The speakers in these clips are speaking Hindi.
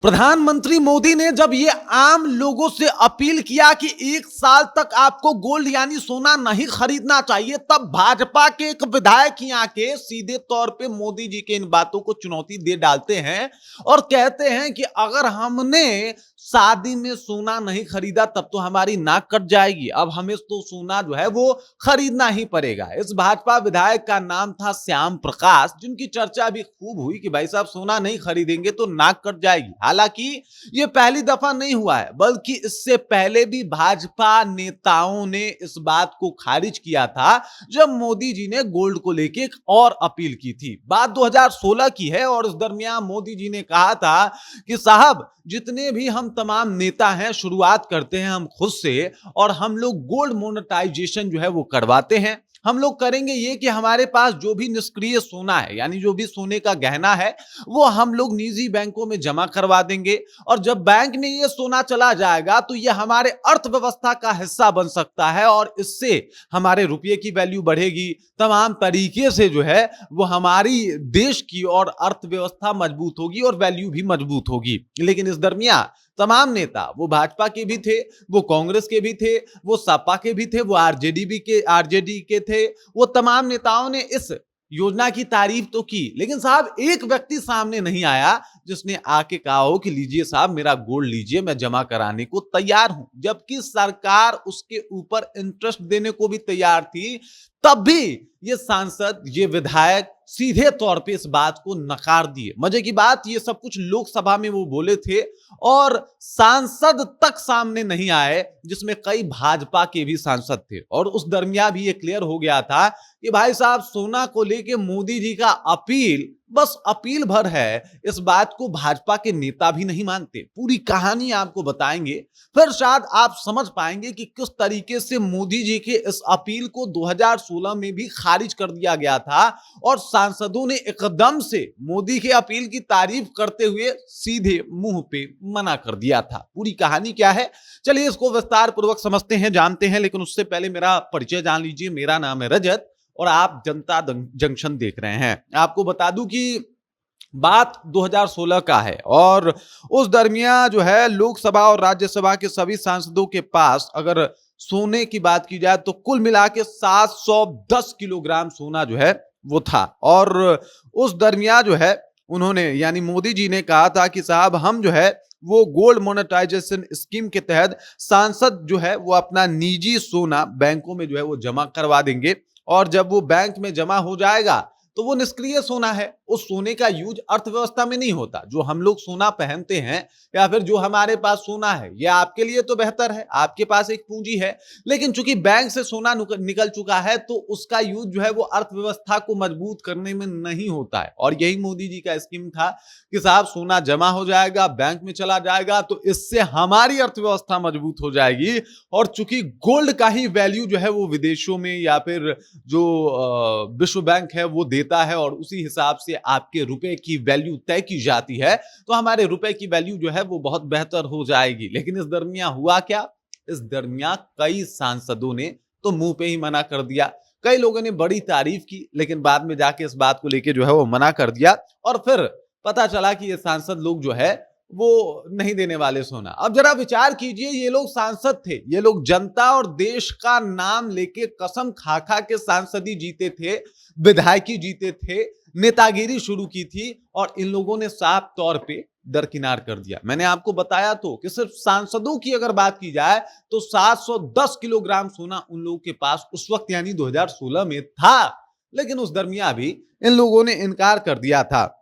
प्रधानमंत्री मोदी ने जब ये आम लोगों से अपील किया कि 1 साल तक आपको गोल्ड यानी सोना नहीं खरीदना चाहिए, तब भाजपा के एक विधायक यहाँ के सीधे तौर पे मोदी जी के इन बातों को चुनौती दे डालते हैं और कहते हैं कि अगर हमने शादी में सोना नहीं खरीदा तब तो हमारी नाक कट जाएगी, अब हमें तो सोना जो है वो खरीदना ही पड़ेगा। इस भाजपा विधायक का नाम था श्याम प्रकाश, जिनकी चर्चा भी खूब हुई कि भाई साहब सोना नहीं खरीदेंगे तो नाक कट जाएगी। हालांकि ये पहली दफा नहीं हुआ है, बल्कि इससे पहले भी भाजपा नेताओं ने इस बात को खारिज किया था जब मोदी जी ने गोल्ड को लेकर एक और अपील की थी। बात 2016 की है और इस दरमियान मोदी जी ने कहा था कि साहब जितने भी हम तमाम नेता हैं, शुरुआत करते हैं हम खुद से और हम लोग गोल्ड मोनेटाइजेशन जो है वो करवाते हैं। हम लोग करेंगे ये कि हमारे पास जो भी निष्क्रिय सोना है यानी जो भी सोने का गहना है वो हम लोग निजी बैंकों में जमा करवा देंगे और जब बैंक में ये सोना चला जाएगा तो ये हमारे अर्थव्यवस्था का हिस्सा बन सकता है और इससे हमारे रुपये की वैल्यू बढ़ेगी। तमाम तरीके से जो है वो हमारी देश की और अर्थव्यवस्था मजबूत होगी और वैल्यू भी मजबूत होगी। लेकिन इस दरमियान तमाम नेता, वो भाजपा के भी थे, वो कांग्रेस के भी थे, वो सपा के भी थे, वो आरजेडी के थे, वो तमाम नेताओं ने इस योजना की तारीफ तो की, लेकिन साहब एक व्यक्ति सामने नहीं आया जिसने आके कहा हो कि लीजिए साहब मेरा गोल्ड लीजिए, मैं जमा कराने को तैयार हूं। जबकि सरकार उसके ऊपर इंटरेस्ट देने को भी तैयार थी, तब भी ये सांसद, ये विधायक सीधे तौर पे इस बात को नकार दिए। मजे की बात, ये सब कुछ लोकसभा में वो बोले थे और सांसद तक सामने नहीं आए, जिसमें कई भाजपा के भी सांसद थे। और उस दरमियान भी ये क्लियर हो गया था कि भाई साहब सोना को लेके मोदी जी का अपील बस अपील भर है, इस बात को भाजपा के नेता भी नहीं मानते। पूरी कहानी आपको बताएंगे, फिर शायद आप समझ पाएंगे कि किस तरीके से मोदी जी के इस अपील को 2016 में भी खारिज कर दिया गया था और सांसदों ने एकदम से मोदी के अपील की तारीफ करते हुए सीधे मुंह पे मना कर दिया था। पूरी कहानी क्या है, चलिए इसको विस्तार पूर्वक समझते हैं, जानते हैं। लेकिन उससे पहले मेरा परिचय जान लीजिए। मेरा नाम है रजत और आप जनता जंक्शन देख रहे हैं। आपको बता दूं कि बात 2016 का है और उस दरमियान जो है लोकसभा और राज्यसभा के सभी सांसदों के पास अगर सोने की बात की जाए तो कुल मिला के 710 किलोग्राम सोना जो है वो था। और उस दरमियान जो है उन्होंने यानी मोदी जी ने कहा था कि साहब हम जो है वो गोल्ड मोनेटाइजेशन स्कीम के तहत सांसद जो है वो अपना निजी सोना बैंकों में जो है वो जमा करवा देंगे और जब वो बैंक में जमा हो जाएगा तो वो निष्क्रिय सोना है, उस सोने का यूज अर्थव्यवस्था में नहीं होता। जो हम लोग सोना पहनते हैं या फिर जो हमारे पास सोना है ये आपके लिए तो बेहतर है, आपके पास एक पूंजी है, लेकिन चूंकि बैंक से सोना निकल चुका है तो उसका यूज जो है वो अर्थव्यवस्था को मजबूत करने में नहीं होता है। और यही मोदी जी का स्कीम था कि साहब सोना जमा हो जाएगा, बैंक में चला जाएगा तो इससे हमारी अर्थव्यवस्था मजबूत हो जाएगी। और चूंकि गोल्ड का ही वैल्यू जो है वो विदेशों में या फिर जो विश्व बैंक है वो देता है और उसी हिसाब से आपके रुपए की वैल्यू तय की जाती है, तो हमारे रुपए की वैल्यू जो है वो बहुत बेहतर हो जाएगी। लेकिन इस दरमियान हुआ क्या, इस दरमियान कई सांसदों ने तो मुंह पे ही मना कर दिया। कई लोगों ने बड़ी तारीफ की लेकिन बाद में जाके इस बात को लेके जो है वो मना कर दिया और फिर पता चला कि ये सांसद लोग जो है वो नहीं देने वाले सोना। अब जरा विचार कीजिए, ये लोग सांसद थे, ये लोग जनता और देश का नाम लेके कसम खा खा के सांसदी जीते थे, विधायकी जीते थे, नेतागिरी शुरू की थी और इन लोगों ने साफ तौर पे दरकिनार कर दिया। मैंने आपको बताया तो कि सिर्फ सांसदों की अगर बात की जाए तो 710 किलोग्राम सोना उन लोगों के पास उस वक्त यानी 2016 में था, लेकिन उस दरमियान भी इन लोगों ने इनकार कर दिया था।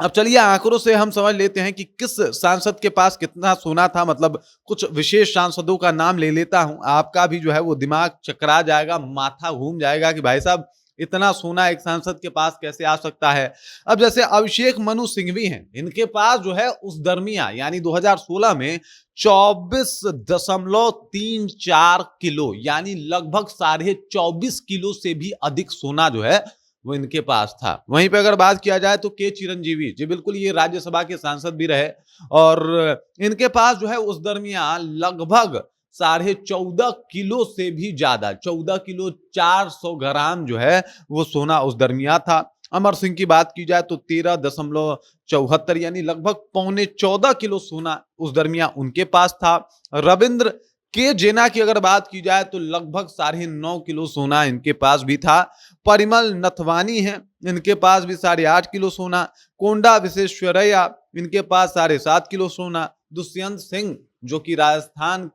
अब चलिए आंकड़ों से हम समझ लेते हैं कि किस सांसद के पास कितना सोना था। मतलब कुछ विशेष सांसदों का नाम ले लेता हूं, आपका भी जो है वो दिमाग चकरा जाएगा, माथा घूम जाएगा कि भाई साहब इतना सोना एक सांसद के पास कैसे आ सकता है। अब जैसे अभिषेक मनु सिंघवी हैं, इनके पास जो है उस दरमियान यानी 2016 में 24.34 किलो यानी लगभग 24.5 किलो से भी अधिक सोना जो है वो इनके पास था। वहीं पे अगर बात किया जाए तो के चिरंजीवी जी, बिल्कुल ये राज्यसभा के सांसद भी रहे और इनके पास जो है उस दरमियान लगभग 14.5 किलो से भी ज्यादा 14 किलो 400 ग्राम जो है वो सोना उस दरमियान था। अमर सिंह की बात की जाए तो 13.74 यानी लगभग पौने 14 किलो सोना उस दरमियान उनके पास था। रविंद्र के जेना की अगर बात की जाए तो लगभग 9.5 किलो सोना इनके पास भी था। परिमल नथवानी है, इनके पास भी 8.5 किलो सोना। कोंडा विश्वेश्वरैया, इनके पास 7.5 किलो सोना। दुष्यंत सिंह जो कि राजस्थान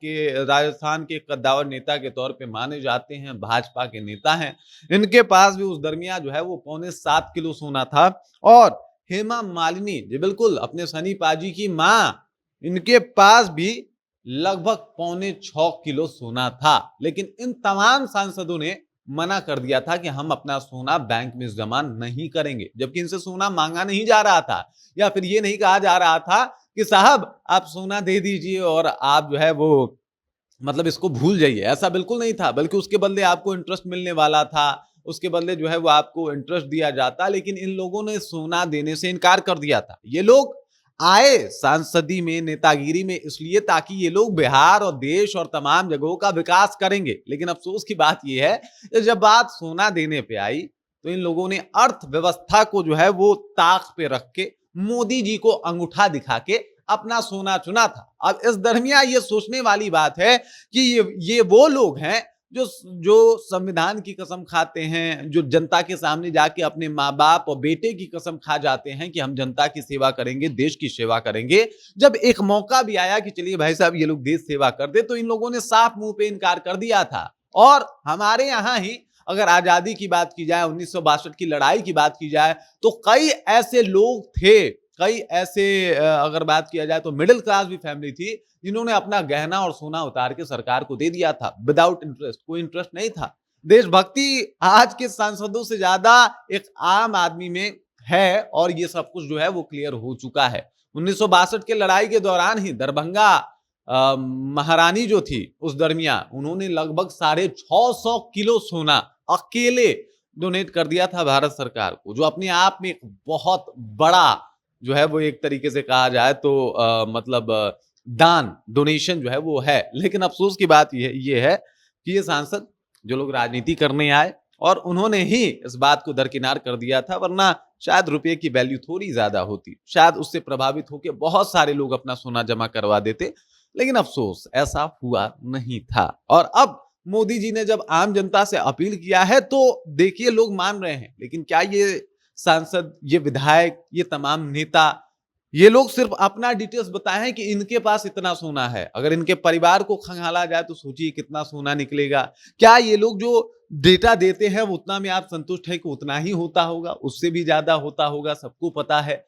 के कद्दावर नेता के तौर पे माने जाते हैं, भाजपा के नेता हैं, इनके पास भी उस दरमियान जो है वो पौने 7 किलो सोना था। और हेमा मालिनी जी, बिल्कुल अपने सनी पाजी की मां, इनके पास भी लगभग पौने 6 किलो सोना था। लेकिन इन तमाम सांसदों ने मना कर दिया था कि हम अपना सोना बैंक में जमा नहीं करेंगे, जबकि इनसे सोना मांगा नहीं जा रहा था, या फिर ये नहीं कहा जा रहा था कि साहब आप सोना दे दीजिए और आप जो है वो मतलब इसको भूल जाइए। ऐसा बिल्कुल नहीं था, बल्कि उसके बदले आपको इंटरेस्ट मिलने वाला था, उसके बदले जो है वो आपको इंटरेस्ट दिया जाता। लेकिन इन लोगों ने सोना देने से इनकार कर दिया था। ये लोग आए सांसदी में, नेतागिरी में इसलिए ताकि ये लोग बिहार और देश और तमाम जगहों का विकास करेंगे। लेकिन अफसोस की बात ये है कि जब बात सोना देने पे आई तो इन लोगों ने अर्थव्यवस्था को जो है वो ताक पे रख के मोदी जी को अंगूठा दिखा के अपना सोना चुना था। अब इस दरमियान ये सोचने वाली बात है कि ये वो लोग हैं जो संविधान की कसम खाते हैं, जो जनता के सामने जाके अपने माँ बाप और बेटे की कसम खा जाते हैं कि हम जनता की सेवा करेंगे, देश की सेवा करेंगे। जब एक मौका भी आया कि चलिए भाई साहब ये लोग देश सेवा कर दे, तो इन लोगों ने साफ मुंह पे इनकार कर दिया था। और हमारे यहाँ ही अगर आजादी की बात की जाए, 1962 की लड़ाई की बात की जाए, तो कई ऐसे लोग थे, कई ऐसे अगर बात किया जाए तो मिडिल क्लास भी फैमिली थी जिन्होंने अपना गहना और सोना उतार के सरकार को दे दिया था विदाउट इंटरेस्ट। कोई इंटरेस्ट नहीं था। देशभक्ति आज के सांसदों से ज्यादा एक आम आदमी में है, और ये सब कुछ जो है वो क्लियर हो चुका है। 1962 के लड़ाई के दौरान ही दरभंगा महारानी जो थी उस दरमियान, उन्होंने लगभग 650 किलो सोना अकेले डोनेट कर दिया था भारत सरकार को, जो अपने आप में एक बहुत बड़ा जो है वो एक तरीके से कहा जाए तो मतलब दान, डोनेशन जो है वो है। लेकिन अफसोस की बात ये है कि ये सांसद जो लोग राजनीति करने आए और उन्होंने ही इस बात को दरकिनार कर दिया था, वरना शायद रुपये की वैल्यू थोड़ी ज्यादा होती, शायद उससे प्रभावित होकर बहुत सारे लोग अपना सोना जमा करवा देते। लेकिन अफसोस ऐसा हुआ नहीं था। और अब मोदी जी ने जब आम जनता से अपील किया है तो देखिए लोग मान रहे हैं, लेकिन क्या ये सांसद, ये विधायक, ये तमाम नेता, ये लोग सिर्फ अपना डिटेल्स बताए हैं कि इनके पास इतना सोना है? अगर इनके परिवार को खंगाला जाए तो सोचिए कितना सोना निकलेगा। क्या ये लोग जो डेटा देते हैं वो उतना में आप संतुष्ट है कि उतना ही होता होगा? उससे भी ज्यादा होता होगा, सबको पता है।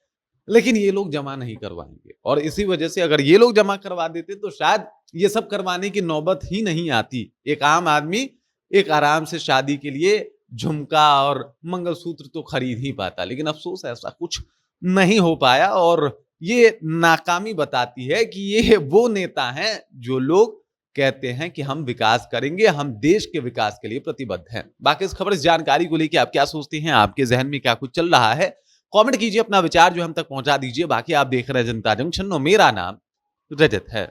लेकिन ये लोग जमा नहीं करवाएंगे, और इसी वजह से अगर ये लोग जमा करवा देते तो शायद ये सब करवाने की नौबत ही नहीं आती। एक आम आदमी एक आराम से शादी के लिए झुमका और मंगलसूत्र तो खरीद ही पाता। लेकिन अफसोस ऐसा कुछ नहीं हो पाया, और ये नाकामी बताती है कि ये वो नेता हैं जो लोग कहते हैं कि हम विकास करेंगे, हम देश के विकास के लिए प्रतिबद्ध हैं। बाकी इस खबर, इस जानकारी को लेकर आप क्या सोचते हैं? आपके जहन में क्या कुछ चल रहा है? कमेंट कीजिए, अपना विचार जो हम तक पहुंचा दीजिए। बाकी आप देख रहे हैं जनता जंक्शन और मेरा नाम रजत है।